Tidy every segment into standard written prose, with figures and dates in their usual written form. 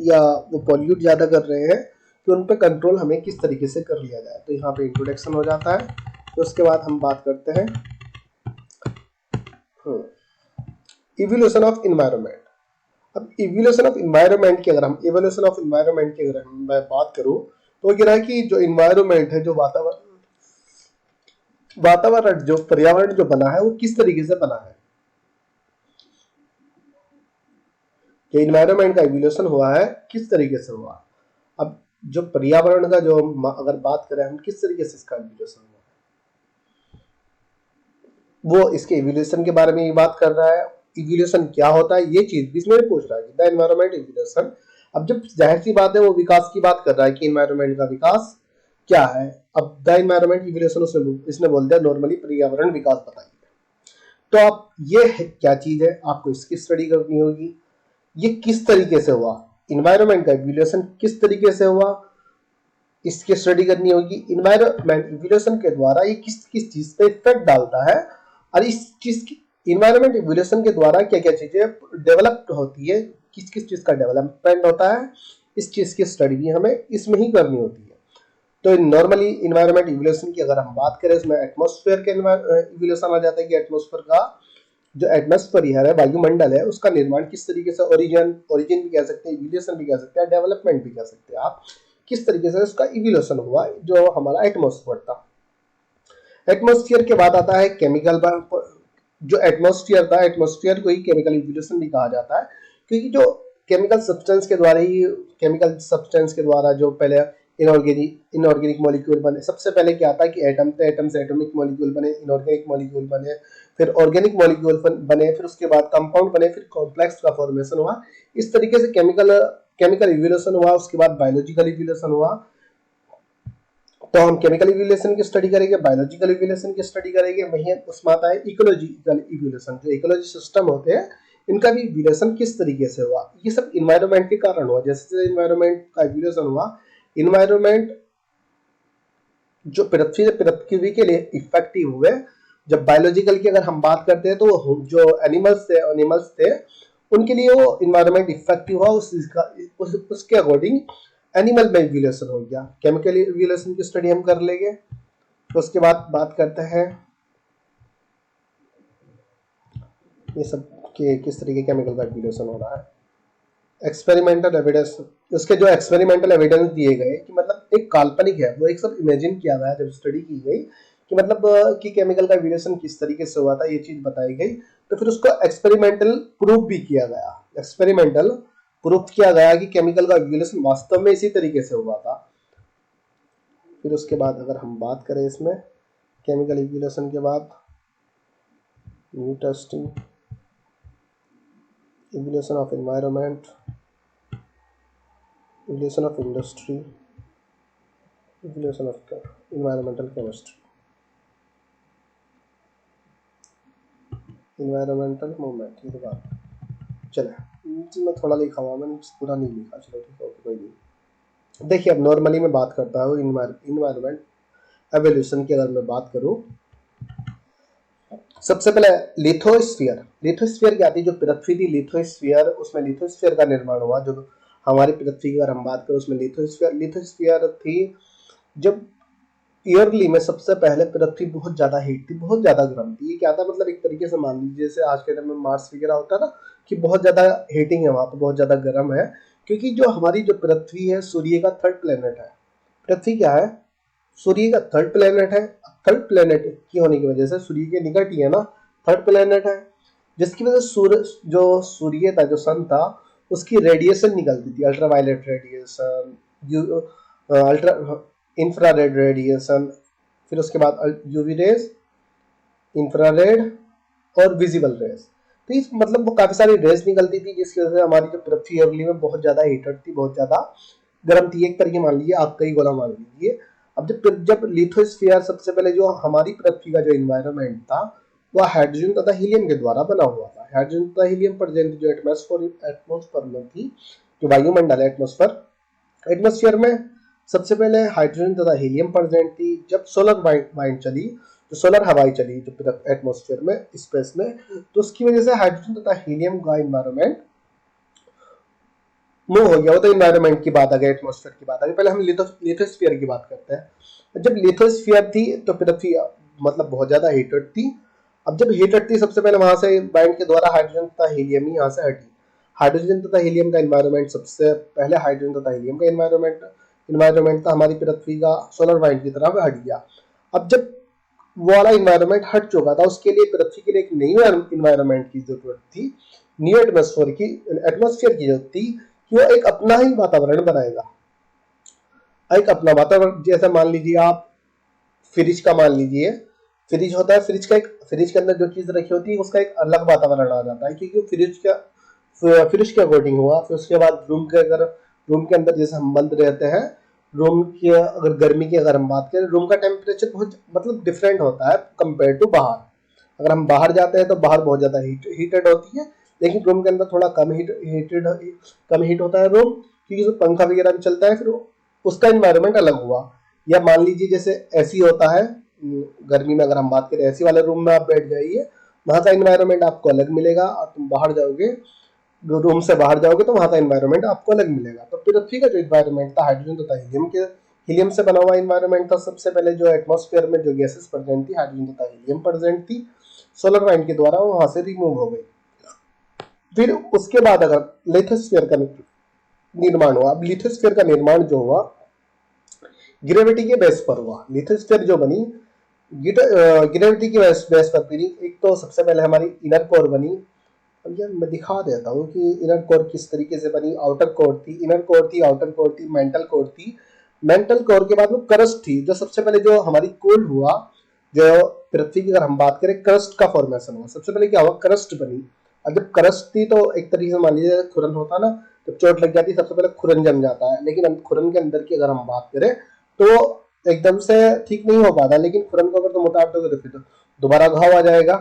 या वो पॉल्यूट ज़्यादा कर रहे हैं, तो उन पे कंट्रोल हमें किस तरीके से कर लिया जाए। तो यहाँ पे इंट्रोडक्शन हो जाता है। तो उसके बाद हम बात करते हैं इवोल्यूशन ऑफ इन्वायरमेंट। अब इवोल्यूशन ऑफ इन्वायरमेंट की अगर हम मैं बात करूँ, तो वो कह रहा है कि जो इन्वायरमेंट है, जो वातावरण जो पर्यावरण जो बना है, वो किस तरीके से बना है। कि इन्वायरमेंट का इवोल्यूशन हुआ है किस तरीके से हुआ। अब जो पर्यावरण का जो अगर बात करें हम, किस तरीके से इसका इवोल्यूशन हुआ, वो इसके इवोल्यूशन के बारे में ये बात कर रहा है। इवोल्यूशन क्या होता है, ये चीज इसमें पूछ रहा है द एनवायरमेंट इवोल्यूशन। अब जब जाहिर सी बात है वो विकास की बात कर रहा है कि इन्वायरमेंट का विकास क्या है। अब द एनवायरमेंट इवोल्यूशन इसने बोल दिया नॉर्मली पर्यावरण विकास बताइए। तो आप ये क्या चीज है, आपको इसकी स्टडी करनी होगी। ये किस तरीके से हुआ, इन्वायरमेंट का इवोल्यूशन किस तरीके से हुआ, इसकी स्टडी करनी होगी। इन्वायरमेंट इवोल्यूशन के द्वारा ये किस किस चीज पे इफेक्ट डालता है, और इस चीज की इन्वायरमेंट इवोल्यूशन के द्वारा क्या क्या चीजें डेवलप होती है, किस किस चीज का डेवलपमेंट होता है, इस चीज की स्टडी भी हमें इसमें ही करनी होती है। तो नॉर्मली इन्वायरमेंट इवोल्यूशन की अगर हम बात करें, इसमें एटमॉस्फेयर के इवोल्यूशन आ जाता है कि एटमॉस्फेयर का जो एटमॉस्फेयर है, वायुमंडल है, उसका निर्माण किस तरीके से, ओरिजिन भी कह सकते हैं, इवोल्यूशन भी कह सकते हैं, डेवलपमेंट भी कह सकते हैं आप, किस तरीके से उसका इवोल्यूशन हुआ जो हमारा एटमॉस्फेयर था। एटमॉस्फेयर के बाद आता है केमिकल। जो एटमॉस्फेयर था, एटमॉस्फेयर को ही केमिकल इवोल्यूशन भी कहा जाता है, क्योंकि जो केमिकल सब्सटेंस के द्वारा जो पहले इनऑर्गेनिक मॉलिक्यूल बने। सबसे पहले क्या था कि एटम थे, एटम से एटॉमिक मॉलिक्यूल बने, इनऑर्गेनिक मॉलिक्यूल बने, फिर ऑर्गेनिक मॉलिक्यूल बने, फिर उसके बाद कंपाउंड बने, फिर कॉम्प्लेक्स का फॉर्मेशन हुआ। इस तरीके से केमिकल इवोल्यूशन हुआ। उसके बाद बायोलॉजिकल इवोल्यूशन हुआ। तो हम केमिकल इवोल्यूशन की स्टडी करेंगे, बायोलॉजिकल इवोल्यूशन की स्टडी करेंगे। वहीं उसमें आता है इकोलॉजिकल इवोल्यूशन। जो इकोलॉजी सिस्टम होते हैं, इनका भी इवोल्यूशन किस तरीके से हुआ। ये सब इन्वायरमेंट के कारण हुआ। जैसे इन्वायरमेंट का इवोल्यूशन हुआ, इन्वायरमेंट जो पृथ्वी के लिए इफेक्टिव हुए। जब बायोलॉजिकल की अगर हम बात करते हैं, तो जो एनिमल्स थे उनके लिए वो इन्वायरमेंट इफेक्टिव हुआ। उसके अकॉर्डिंग एनिमल में इवोल्यूशन हो गया। केमिकल इवोल्यूशन की स्टडी हम कर लेंगे। तो उसके बाद बात करते हैं ये सब के किस तरीके केमिकल का इवोल्यूशन हो रहा है। एक्सपेरिमेंटल एविडेंस, उसके जो एक्सपेरिमेंटल एविडेंस दिए गए कि मतलब एक काल्पनिक है, वो एक सब इमेजिन किया गया जब स्टडी की गई कि मतलब कि केमिकल का इवोल्यूशन किस तरीके से हुआ था, ये चीज बताई गई। तो फिर उसको एक्सपेरिमेंटल प्रूफ भी किया गया। एक्सपेरिमेंटल प्रूफ किया गया कि केमिकल का इवोल्यूशन वास्तव में इसी तरीके से हुआ था। फिर उसके बाद अगर हम बात करें इसमें केमिकल इवोल्यूशन के बाद, new testing, evolution of environment, evolution of industry, evolution of environmental chemistry, environmental movement. ये बात चले, मैं थोड़ा लिखा हुआ, मैंने पूरा नहीं लिखा। चलो ठीक है, कोई नहीं। देखिए, अब नॉर्मली मैं बात करता हूँ इन्वायरमेंट एवोल्यूशन की। अगर मैं बात करूँ, सबसे पहले लिथोस्फीयर क्या थी। जो पृथ्वी थी लिथोस्फीयर, उसमें लिथोस्फीयर का निर्माण हुआ। जो हमारी पृथ्वी की अगर हम बात करें, उसमें लिथोस्फीयर थी। जब ईयरली में सबसे पहले पृथ्वी बहुत ज्यादा हीट थी, बहुत ज्यादा गर्म थी। ये क्या था, मतलब एक तरीके से मान लीजिए जैसे आज के टाइम में मार्स वगैरह होता है ना, कि बहुत ज्यादा हीटिंग है वहां पर, बहुत ज्यादा गर्म है। क्योंकि जो हमारी जो पृथ्वी है, सूर्य का थर्ड प्लेनेट है। पृथ्वी क्या है, सूर्य का थर्ड प्लेनेट है। थर्ड प्लेनेट की होने की वजह से सूर्य के निकट ही है ना, थर्ड प्लेनेट है, जिसकी वजह से सूर्य था, जो सन था, उसकी रेडिएशन निकलती थी। Ultraviolet radiation, ultra infrared radiation, फिर उसके बाद यूवी रेज, इंफ्रारेड और विजिबल रेज। तो इस मतलब वो काफी सारी रेज निकलती थी, जिसकी वजह से हमारी जो पृथ्वी अगली में बहुत ज्यादा हीटेड थी, बहुत ज्यादा गर्म थी। एक तरीके मान लीजिए, आग का ही गोला मान लीजिए। अब जब लिथोस्फीयर, सबसे पहले जो हमारी पृथ्वी का जो इन्वायरमेंट था, वह हाइड्रोजन तथा हीलियम के द्वारा बना हुआ था। हाइड्रोजन तथा हीलियम प्रेजेंट जो एटमॉस्फेयर में थी, जो वायुमंडल है, एटमॉस्फेयर में सबसे पहले हाइड्रोजन तथा हीलियम प्रेजेंट थी। जब सोलर वाइंड चली, जो सोलर हवाई चली जो एटमॉस्फेयर में, स्पेस में, तो उसकी वजह से हाइड्रोजन तथा हीलियम का इन्वायरमेंट मूव हो गया, वो तो इन्वायरमेंट की बात आ गई, एटमॉस्फेयर की बात आ गई। पहले हम लिथोस्फीयर की बात करते हैं। जब लिथोस्फीयर थी तो पृथ्वी मतलब बहुत ज्यादा हीटेड थी। अब जब हीटेड थी, सबसे पहले वहां से बैंड के द्वारा हाइड्रोजन तथा हीलियम ही यहाँ से हटी। हाइड्रोजन तथा हीलियम का इन्वायरमेंट सबसे पहले हाइड्रोजन तथा हीलियम का इन्वायरमेंट था हमारी पृथ्वी का सोलर वाइंड की तरफ हट गया। अब जब वो वाला इन्वायरमेंट हट चुका था, उसके लिए पृथ्वी के लिए एक न्यू इन्वायरमेंट की जरूरत थी, न्यू एटमोस्फियर की जरूरत थी कि वो एक अपना ही वातावरण बनाएगा। एक अपना वातावरण, जैसे मान लीजिए आप फ्रिज का मान लीजिए, फ्रिज होता है, फ्रिज के अंदर जो चीज रखी होती है उसका एक अलग वातावरण आ जाता है, क्योंकि फ्रिज के अकॉर्डिंग हुआ। फिर उसके बाद रूम के अंदर जैसे हम बंद रहते हैं, रूम की अगर गर्मी की अगर हम बात करें, रूम का टेम्परेचर बहुत मतलब डिफरेंट होता है कंपेयर टू बाहर। अगर हम बाहर जाते हैं तो बाहर बहुत ज्यादा हीटेड होती है, लेकिन रूम के अंदर थोड़ा कम हीट होता है रूम, क्योंकि उसमें पंखा वगैरह भी चलता है। फिर उसका इन्वायरमेंट अलग हुआ। या मान लीजिए जैसे एसी होता है, गर्मी में अगर हम बात करें, एसी वाले रूम में आप बैठ जाइए, वहां का इन्वायरमेंट आपको अलग मिलेगा। और तुम बाहर जाओगे, रूम से बाहर जाओगे तो वहां का इन्वायरमेंट आपको अलग मिलेगा। तो पृथ्वी का जो इन्वायरमेंट था, हाइड्रोजन तथा हीलियम से बना हुआ इन्वायरमेंट था। सबसे पहले जो एटमॉस्फेयर में जो गैसेस प्रेजेंट थी, हाइड्रोजन तथा हीलियम प्रेजेंट थी, सोलर वाइंड के द्वारा वहां से रिमूव हो गई। फिर उसके बाद अगर लिथोस्फीयर का निर्माण हुआ। अब लिथोस्फीयर का निर्माण जो हुआ, ग्रेविटी के बेस पर हुआ। लिथोस्फीयर जो बनी, ग्रेविटी की बेस पर बनी। एक तो सबसे पहले हमारी इनर कोर बनी। अब यार मैं दिखा देता हूँ कि इनर कोर किस तरीके से बनी। आउटर कोर थी, इनर कोर थी, आउटर कोर थी, मेंटल कोर थी। मेंटल कोर के बाद वो क्रस्ट थी, जो सबसे पहले जो हमारी कोल्ड हुआ, जो पृथ्वी की अगर हम बात करें, क्रस्ट का फॉर्मेशन हुआ। सबसे पहले क्या हुआ, क्रस्ट बनी। अब जब क्रस्ट थी तो एक तरीके से मान लीजिए खुरन होता ना, जब चोट लग जाती सबसे पहले खुरन जम जाता है, लेकिन खुरन के अंदर की अगर हम बात करें तो एकदम से ठीक नहीं हो पाता। लेकिन खुरन को अगर तुम उतार दोगे तो फिर दोबारा घाव आ जाएगा।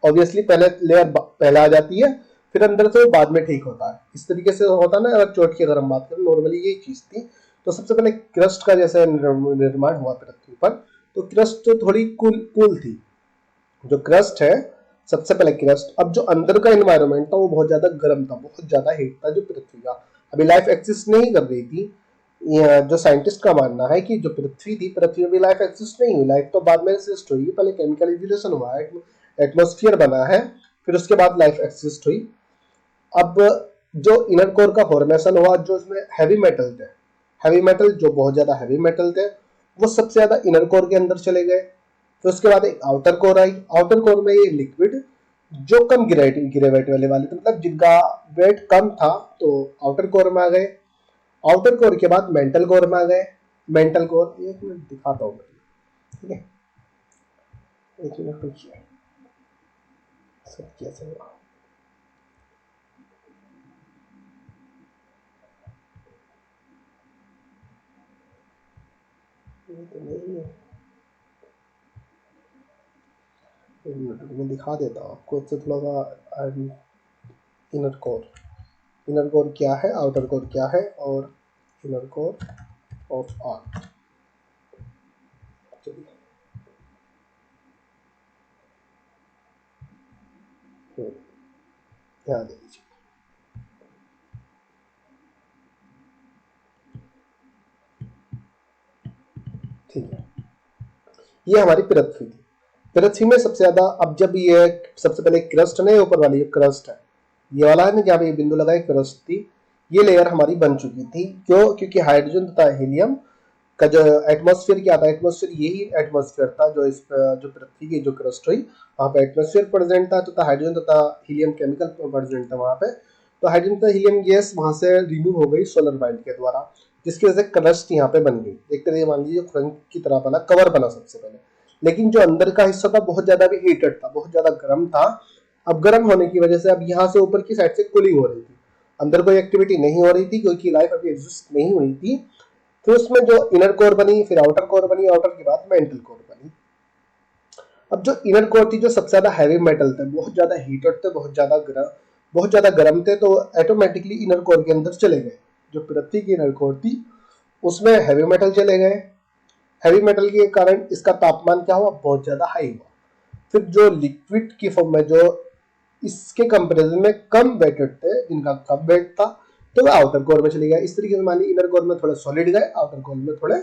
ऑब्वियसली पहले लेयर पहले आ जाती है, फिर अंदर से बाद में ठीक होता है। इस तरीके से होता ना, अगर चोट की अगर हम बात करें, नॉर्मली यही चीज थी। तो सबसे पहले क्रस्ट का जैसे निर्माण हुआ पृथ्वी पर, तो क्रस्ट तो थोड़ी कूल थी। जो क्रस्ट है, सबसे पहले क्रस्ट। अब जो अंदर का एनवायरनमेंट था वो बहुत ज्यादा गर्म था, बहुत ज्यादा हीट था जो पृथ्वी का। अभी लाइफ एक्सिस्ट नहीं कर रही थी। जो साइंटिस्ट का मानना है कि जो पृथ्वी थी, पृथ्वी में लाइफ एक्सिस्ट नहीं हुई। लाइफ तो बाद में एक्सिस्ट हुई, पहले केमिकल इवोल्यूशन हुआ है, एटमोस्फियर बना है, फिर उसके बाद लाइफ एक्सिस्ट हुई। अब जो इनर कोर का फॉर्मेशन हुआ, जो उसमें हैवी मेटल थे, हैवी मेटल जो बहुत ज्यादा हैवी मेटल थे, वो सबसे ज्यादा इनर कोर के अंदर चले गए। फिर उसके बाद एक आउटर कोर आई। आउटर कोर में ये लिक्विड जो कम गिरेवेट वाले थे, मतलब जिनका वेट कम था, तो आउटर कोर में आ गए। आउटर कोर के बाद मेंटल कोर में आ गए। मेंटल कोर, एक मिनट दिखाता हूँ, ठीक है, एक मिनट रुकिए, सब कैसे हुआ। ये तो नहीं है, एक मिनट मैं दिखा देता हूँ आपको इससे थोड़ा सा। इनर कोर, इनर कोर क्या है, आउटर कोर क्या है, और इनर कोर ऑफ अर्थ। चलिए, ध्यान दे दीजिए, ठीक है। ये हमारी पृथ्वी थी। पृथ्वी में सबसे ज्यादा, अब जब ये सबसे पहले क्रस्ट है ना, ऊपर वाली ये क्रस्ट है, ये वाला है ना जहाँ पे ये बिंदु लगा है, क्रस्ट थी। ये लेयर हमारी बन चुकी थी। क्यों? क्योंकि हाइड्रोजन तथा हीलियम का जो एटमॉस्फेयर क्या था, एटमॉस्फेयर यही एटमॉस्फेयर था जो जो पृथ्वी की जो क्रस्ट हुई, वहाँ पे एटमॉस्फेयर प्रेजेंट था, तथा हाइड्रोजन तथा हीलियम केमिकल प्रेजेंट था वहाँ पे। तो हाइड्रोजन तथा हीलियम गैस वहाँ से रिमूव हो गई सोलर वाइंड के द्वारा, जिसकी वजह से क्रस्ट यहाँ पे बन गई। एक तरह मान लीजिए खुरन की तरह बना, कवर बना सबसे पहले। लेकिन जो अंदर का हिस्सा था बहुत ज्यादा भी हीटेड था, बहुत ज्यादा गर्म था। अब गर्म होने की वजह से अब यहाँ से ऊपर की साइड से कूलिंग हो रही थी, अंदर कोई एक्टिविटी नहीं हो रही थी, क्योंकि लाइफ अभी एग्जिस्ट नहीं हुई थी। फिर उसमें जो इनर कोर बनी, फिर आउटर कोर बनी, आउटर के बाद मेंटल कोर बनी। अब जो इनर कोर थी, जो सबसे ज्यादा हैवी मेटल थे, बहुत ज्यादा हीटेड थे, बहुत ज्यादा गर्म थे, तो ऑटोमेटिकली इनर कोर के अंदर चले गए। जो पृथ्वी की इनर कोर थी उसमें हैवी मेटल चले गए। हैवी मेटल के कारण इसका तापमान क्या हुआ, बहुत ज्यादा हाई हुआ। फिर जो लिक्विड की फॉर्म में जो इसके कंपेरिजन में कम वेटेड थे, जिनका कम वेट था, तो वह आउटर कोर में चले गया। इस तरीके से मान लीजिए इनर कोर में थोड़ा सॉलिड गए, आउटर कोर में थोड़े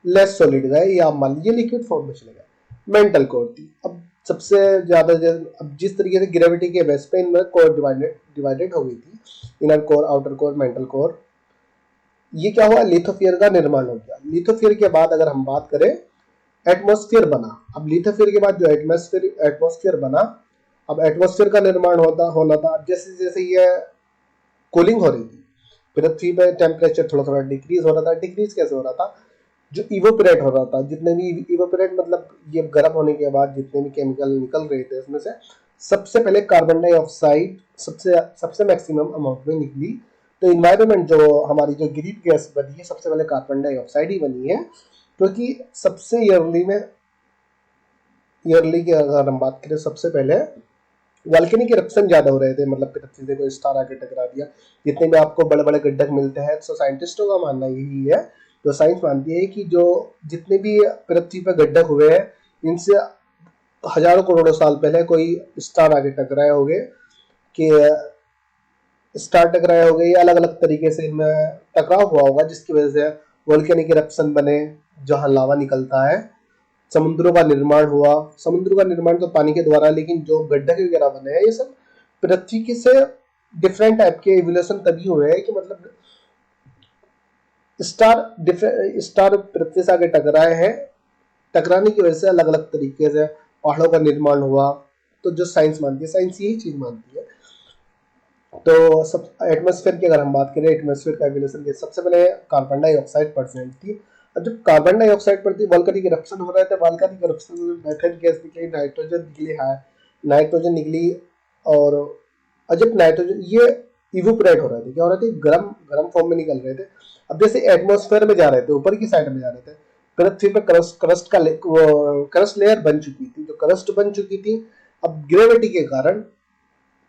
लेस सॉलिड गए, या मान लीजिए लिक्विड फॉर्म में चले गए। मेंटल कोर थी। अब सबसे ज्यादा अब जिस तरीके से ग्रेविटी के बेस पे इनमें कोर डिवाइडेड हो गई थी, inner core, outer core, mantle core, ये क्या हुआ, लिथोस्फीयर का निर्माण हो गया। लिथोस्फीयर के बाद अगर हम बात करें, एटमॉस्फेयर बना। अब लिथोस्फीयर के बाद जो एटमॉस्फेयर बना, अब एटमॉस्फेयर का निर्माण होना था। जैसे जैसे ये कूलिंग हो रही थी, पृथ्वी पे टेम्परेचर थोड़ा थोड़ा डिक्रीज हो रहा था। डिक्रीज कैसे हो रहा था, जो इवोपरेट हो रहा था, जितने भी इवोपरेट मतलब ये गर्म होने के बाद जितने भी केमिकल निकल रहे थे उसमें से सबसे पहले कार्बन डाइऑक्साइड सबसे सबसे मैक्सिमम अमाउंट में निकली। तो इन्वायरमेंट जो हमारी जो ग्रीन गैस बनी है, सबसे पहले कार्बन डाइऑक्साइड ही बनी है, क्योंकि सबसे ईयरली की अगर हम बात करें, सबसे पहले वॉल्केनिक इरप्शन ज्यादा हो रहे थे। मतलब पृथ्वी से कोई स्टार आके टकरा दिया, जितने भी आपको बड़े बड़े गड्ढे मिलते हैं, तो साइंटिस्टों का मानना यही है, तो साइंस मानती है कि जो जितने भी पृथ्वी पर गड्ढे हुए हैं, इनसे हजारों करोड़ों साल पहले कोई स्टार आके टकराए होंगे, कि स्टार टकराए होंगे, या अलग अलग तरीके से इनमें टकराव हुआ होगा, जिसकी वजह से वॉल्केनिक इरप्शन बने, जहां लावा निकलता है। समुद्रों का निर्माण हुआ। समुद्र का निर्माण तो पानी के द्वारा, लेकिन जो गड्ढे वगैरह बने हैं, ये सब पृथ्वी के से डिफरेंट टाइप के एवोल्यूशन तभी हुए हैं कि मतलब स्टार पृथ्वी से आगे टकराए हैं, टकराने की वजह से अलग अलग तरीके से पहाड़ों का निर्माण हुआ। तो जो साइंस मानती है, साइंस यही चीज मानती है। तो सब एटमॉस्फेयर की अगर हम बात करें, एटमॉस्फेयर का एवोल्यूशन के सबसे पहले कार्बन डाइऑक्साइड प्रेजेंट थी। अब जब कार्बन डाइऑक्साइड पर वॉल्केनिक इरप्शन हो रहे थे, वॉल्केनिक इरप्शन में मेथेन गैस निकली, नाइट्रोजन निकली, और जब नाइट्रोजन ये इवोपरेट हो रहे थे, क्या हो रहे थे, गरम गरम फॉर्म में निकल रहे थे। अब जैसे एटमॉस्फेयर में जा रहे थे, ऊपर की साइड में जा रहे थे, पृथ्वी पे क्रस्ट लेयर बन चुकी थी। जो क्रस्ट बन चुकी थी, अब ग्रेविटी के कारण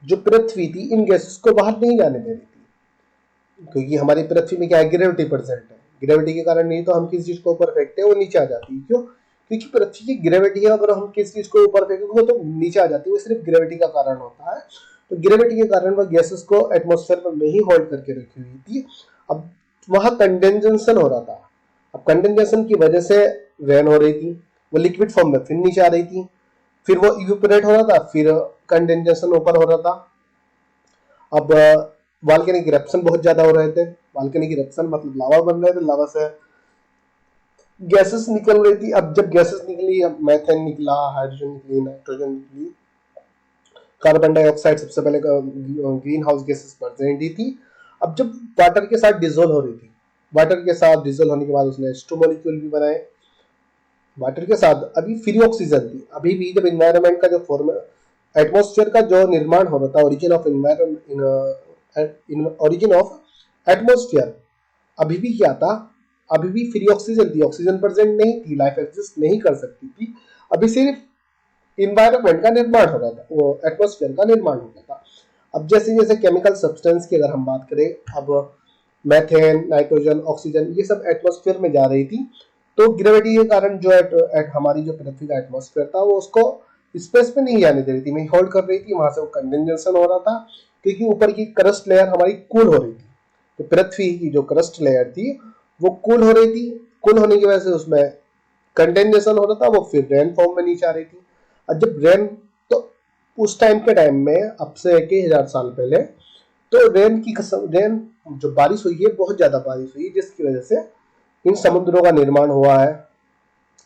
जो पृथ्वी थी इन गैसेस को बाहर नहीं जाने दे रही थी, क्योंकि हमारी पृथ्वी में क्या है, ग्रेविटी प्रेजेंट है। ग्रेविटी के कारण नहीं तो हम किसी चीज को ऊपर फेंकते हैं, वो नीचे आ जाती है। क्यों, क्योंकि पृथ्वी की ग्रेविटी है, अगर हम किसी चीज को ऊपर फेंकेंगे तो नीचे आ जाती है, वो सिर्फ ग्रेविटी का कारण होता है। तो ग्रेविटी के कारण वह गैसेस को एटमॉस्फेयर में ही होल्ड करके रखी हुई थी। अब वहां कंडेंसेशन हो रहा था। अब कंडेंसेशन की वजह से रेन हो रही थी, वो लिक्विड फॉर्म में फिर नीचे आ रही थी, फिर वो इवेपोरेट हो रहा था, फिर कंडेंसेशन ऊपर हो रहा था। अब वॉल्केनिक इरप्शन बहुत ज्यादा हो रहे थे। वॉल्केनिक इरप्शन मतलब लावा बन रहे थे, लावा से गैसेस निकल रही थी। अब जब गैसेस निकली, अब मैथेन निकला, हाइड्रोजन निकली, नाइट्रोजन निकली, कार्बन डाइऑक्साइड सबसे पहले ग्रीन हाउस गैसेस प्रेजेंट ही थी। अब जब वाटर के साथ डिजोल्व हो रही थी, वाटर के साथ डिजोल्व होने के बाद उसने H2 मॉलिक्यूल भी बनाए। वाटर के साथ अभी फ्री ऑक्सीजन थी। अभी भी जब इन्वायरमेंट का जो फॉर्म एटमॉस्फेयर का जो निर्माण हो रहा था, ओरिजिन ऑफ एटमॉस्फेयर, अभी भी क्या था, अभी भी फ्री ऑक्सीजन थी, ऑक्सीजन प्रेजेंट नहीं थी, लाइफ एग्जिस्ट नहीं कर सकती थी। अभी सिर्फ इन्वायरमेंट का निर्माण हो रहा था, वो एटमॉस्फेयर का निर्माण हो रहा था। अब जैसे जैसे केमिकल सब्सटेंस की अगर हम बात करें, अब मैथेन, नाइट्रोजन, ऑक्सीजन, ये सब एटमॉस्फेयर में जा रही थी। तो ग्रेविटी के कारण जो हमारी जो पृथ्वी का एटमॉस्फेयर था, वो उसको स्पेस में नहीं जाने दे रही थी, वहीं होल्ड कर रही थी। वहां से वो कंडेंसेशन हो रहा था, क्योंकि ऊपर की क्रस्ट लेयर हमारी कूल हो रही थी। तो पृथ्वी की जो क्रस्ट लेयर थी वो कूल हो रही थी। कूल होने की वजह से उसमें कंडेंसेशन हो रहा था, वो फिर रेन फॉर्म में नीचे आ रही थी। और जब रेन, तो उस टाइम के टाइम में, अब से 1000 साल पहले, तो रेन जो बारिश हुई है, बहुत ज्यादा बारिश हुई है, जिसकी वजह से इन समुद्रों का निर्माण हुआ है।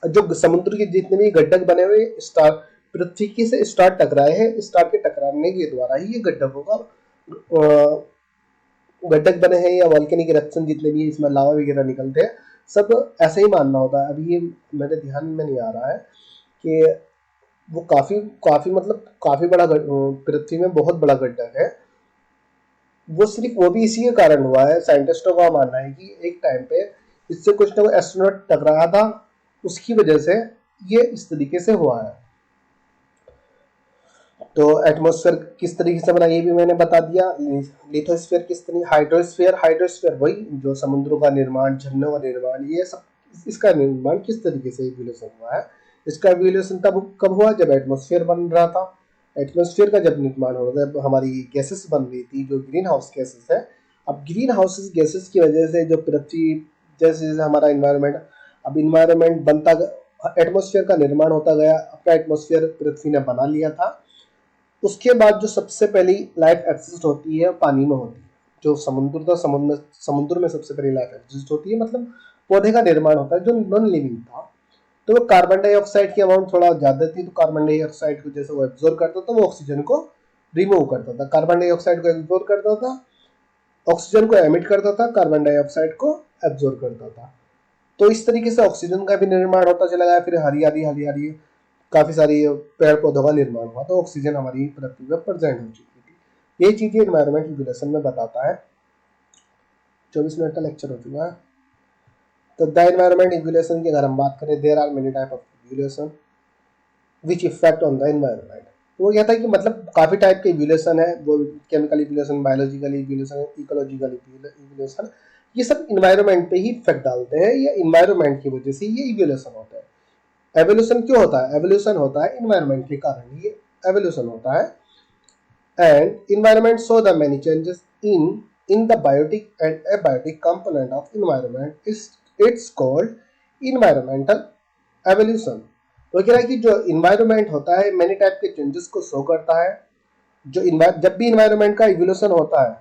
जो समुद्र के जितने भी गड्ढे बने हुए स्टार, पृथ्वी की से स्टार टकराए हैं, स्टार के टकराने के द्वारा ही ये गड्ढकों का गड्ढक बने हैं, या वॉल्केनिक इरप्शन जितने भी इसमें लावा वगैरह निकलते हैं, सब ऐसा ही मानना होता है। अभी ये मेरे ध्यान में नहीं आ रहा है कि वो काफी काफी मतलब काफी बड़ा पृथ्वी में बहुत बड़ा गड्ढा है। वो सिर्फ वो भी इसी के कारण हुआ है। साइंटिस्टों का मानना है कि एक टाइम पे इससे कुछ ना कुछ एस्ट्रोनॉट टकराया था, उसकी वजह से ये इस तरीके से हुआ है। तो एटमॉस्फेयर किस तरीके से बना, ये भी मैंने बता दिया। लिथोस्फीयर किस तरीके, हाइड्रोस्फीयर वही जो समुद्रों का निर्माण, झरनों का निर्माण, ये सब इसका निर्माण किस तरीके से इवोल्यूशन हुआ है। इसका इवोल्यूशन तब कब हुआ, जब एटमॉस्फेयर बन रहा था। एटमॉस्फेयर का जब निर्माण हो रहा था, हमारी गैसेस बन रही थी, जो ग्रीन हाउस गैसेस है, अब ग्रीन हाउसेस गैसेस की वजह से जो पृथ्वी, जैसे जैसे हमारा इन्वायरमेंट, अब इन्वायरमेंट बनता, एटमॉस्फेयर का निर्माण होता गया, अपना एटमॉस्फेयर पृथ्वी ने बना लिया था। उसके बाद जो सबसे पहली लाइफ एग्जिस्ट होती है पानी में होती है, जो समुद्र था, समुद्र में सबसे पहली लाइफ एग्जिस्ट होती है, मतलब पौधे का निर्माण होता है जो नॉन लिविंग था। तो वो कार्बन डाइऑक्साइड की अमाउंट थोड़ा ज़्यादा थी, तो कार्बन डाइऑक्साइड को जैसे वो एब्जॉर्ब करता था, वो ऑक्सीजन को रिमूव करता था, कार्बन डाइऑक्साइड को एब्जॉर्ब करता था, ऑक्सीजन को एमिट करता था, कार्बन डाइऑक्साइड को एब्जॉर्ब करता था। तो इस तरीके से ऑक्सीजन का भी निर्माण होता चला गया, फिर हरियाली हरियाली काफ़ी सारी पेड़ पौधों का निर्माण हुआ, तो ऑक्सीजन हमारी पृथ्वी पर प्रेजेंट हो चुकी थी। ये चीज़ें इन्वायरमेंट रिगुलेशन में बताता है। 24 मिनट का लेक्चर हो चुका है। तो द एनवायरमेंट रेगुलेशन की अगर हम बात करें, there are many type of regulation which effect on the environment. वो कहता है कि मतलब काफ़ी टाइप के रेगुलेशन है, वो chemical regulation, biological regulation, ecological regulation, ये सब इन्वायरमेंट पे ही इफेक्ट डालते हैं, या इन्वायरमेंट की वजह से ये रेगुलेशन होता है। एवोल्यूशन क्यों होता है? एवोल्यूशन होता है इन्वायरमेंट के कारण, ये एवोल्यूशन होता है। And environment show the many changes in the biotic and abiotic component of environment is it's called environmental evolution। तो कह रहा है कि जो environment होता है many टाइप के changes को show करता है। जो जब भी environment का evolution होता है,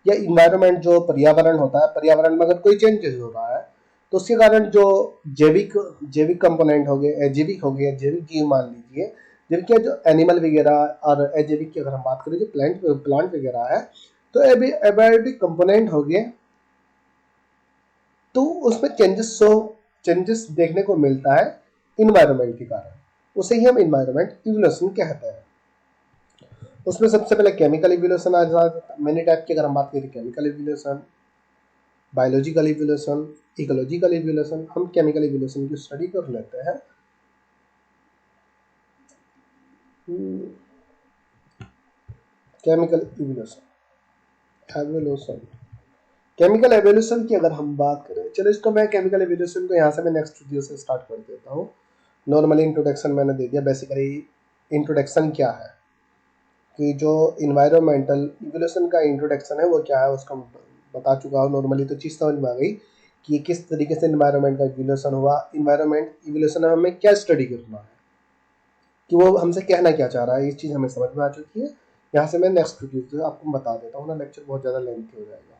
या environment जो पर्यावरण होता है, पर्यावरण में अगर कोई changes हो रहा है, तो उसके कारण जो जैविक जैविक कंपोनेंट हो गए, अजैविक हो गए, जैविक जीव मान लीजिए, जिनके जो एनिमल वगैरह, और अजैविक की अगर हम बात करें जो प्लांट वगैरह है, तो एबायोटिक कंपोनेंट हो गए, तो उसमें चेंजेस देखने को मिलता है इन्वायरमेंट के कारण। उसे ही हम इन्वायरमेंट इवोल्यूशन कहते हैं। उसमें सबसे पहले केमिकल इवोल्यूशन आ जाता है। मैनी टाइप की अगर हम बात करें, chemical evolution, biological evolution, ecological evolution. हम केमिकल इवोल्यूशन की स्टडी कर लेते हैं। केमिकल एवोल्यूशन केमिकल एवोल्यूशन की अगर हम बात करें, चलो इसको मैं केमिकल एवोल्यूशन को यहाँ से मैं नेक्स्ट वीडियो से स्टार्ट कर देता हूँ। नॉर्मली इंट्रोडक्शन मैंने दे दिया। बेसिकली इंट्रोडक्शन क्या है, कि जो इन्वायरमेंटल इवोल्यूशन का इंट्रोडक्शन है वो क्या है, उसका बता चुका हूँ। नॉर्मली तो चीज़ समझ में आ गई कि किस तरीके से इन्वायरमेंट का इवोल्यूशन हुआ, इन्वायरमेंट इवोल्यूशन में हमें क्या स्टडी करना है, कि वो हमसे कहना क्या चाह रहा है, ये चीज़ हमें समझ में आ चुकी है। यहाँ से मैं नेक्स्ट वीडियो से आपको बता देता हूँ ना, लेक्चर बहुत ज़्यादा लेंथी हो जाएगा।